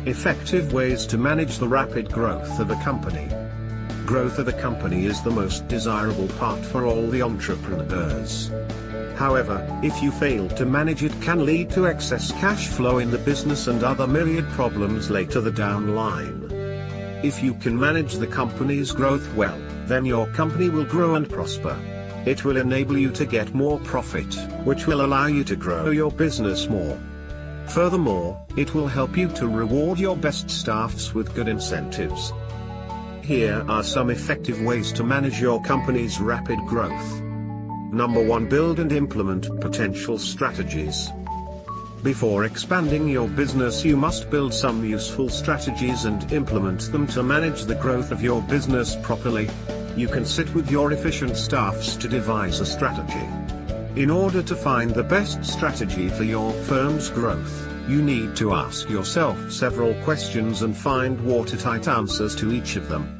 Effective ways to manage the rapid growth of a company. Growth of a company is the most desirable part for all the entrepreneurs. However, if you fail to manage it can lead to excess cash flow in the business and other myriad problems later down the line. If you can manage the company's growth well, then your company will grow and prosper. It will enable you to get more profit, which will allow you to grow your business more. Furthermore, it will help you to reward your best staffs with good incentives. Here are some effective ways to manage your company's rapid growth. Number 1. Build and implement potential strategies. Before expanding your business, you must build some useful strategies and implement them to manage the growth of your business properly. You can sit with your efficient staffs to devise a strategy. In order to find the best strategy for your firm's growth, you need to ask yourself several questions and find watertight answers to each of them.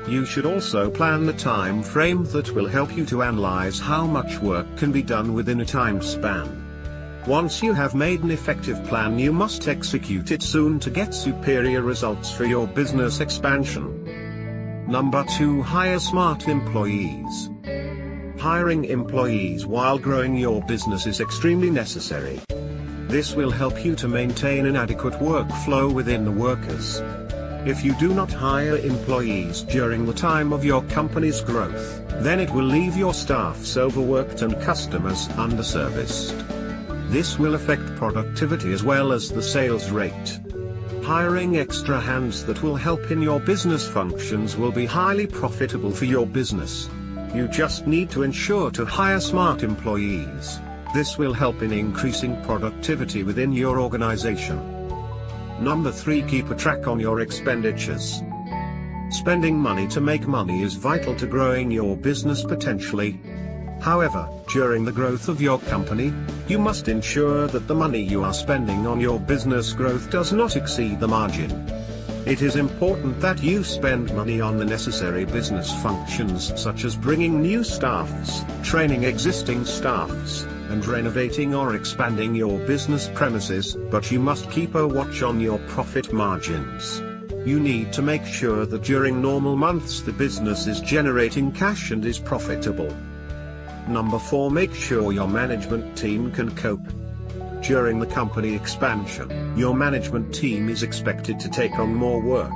You should also plan the time frame that will help you to analyze how much work can be done within a time span. Once you have made an effective plan, you must execute it soon to get superior results for your business expansion. Number 2. Hire smart employees. Hiring employees while growing your business is extremely necessary. This will help you to maintain an adequate workflow within the workers. If you do not hire employees during the time of your company's growth, then it will leave your staffs overworked and customers underserviced. This will affect productivity as well as the sales rate. Hiring extra hands that will help in your business functions will be highly profitable for your business. You just need to ensure to hire smart employees. This will help in increasing productivity within your organization. Number 3. Keep a track on your expenditures. Spending money to make money is vital to growing your business potentially. However, during the growth of your company, you must ensure that the money you are spending on your business growth does not exceed the margin. It is important that you spend money on the necessary business functions such as bringing new staffs, training existing staffs, and renovating or expanding your business premises, but you must keep a watch on your profit margins. You need to make sure that during normal months the business is generating cash and is profitable. Number 4. Make sure your management team can cope. During the company expansion, your management team is expected to take on more work.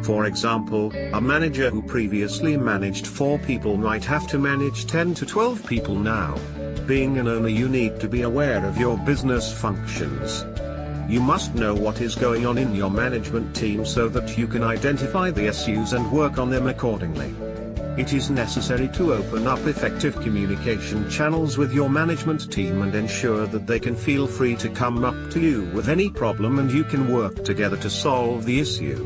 For example, a manager who previously managed 4 people might have to manage 10 to 12 people now. Being an owner, you need to be aware of your business functions. You must know what is going on in your management team so that you can identify the issues and work on them accordingly. It is necessary to open up effective communication channels with your management team and ensure that they can feel free to come up to you with any problem and you can work together to solve the issue.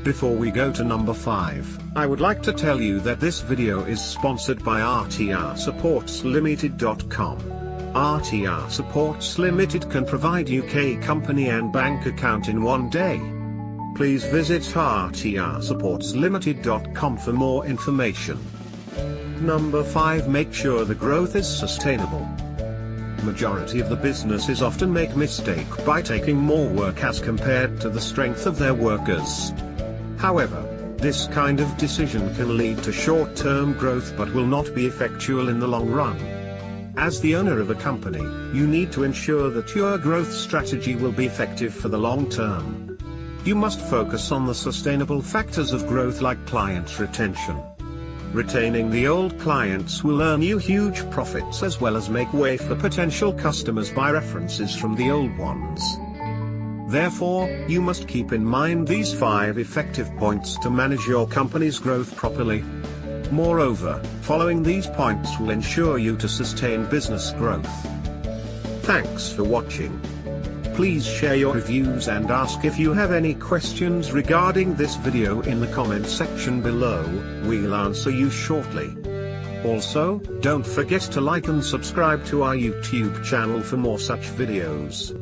Before we go to number 5, I would like to tell you that this video is sponsored by rtrsupportslimited.com. RTR Supports Limited can provide UK company and bank account in one day. Please visit rtrsupportslimited.com for more information. Number 5. Make sure the growth is sustainable. Majority of the businesses often make mistake by taking more work as compared to the strength of their workers. However, this kind of decision can lead to short-term growth but will not be effectual in the long run. As the owner of a company, you need to ensure that your growth strategy will be effective for the long term. You must focus on the sustainable factors of growth like client retention. Retaining the old clients will earn you huge profits as well as make way for potential customers by references from the old ones. Therefore, you must keep in mind these 5 effective points to manage your company's growth properly. Moreover, following these points will ensure you to sustain business growth. Thanks for watching. Please share your reviews and ask if you have any questions regarding this video in the comment section below. We'll answer you shortly. Also, don't forget to like and subscribe to our YouTube channel for more such videos.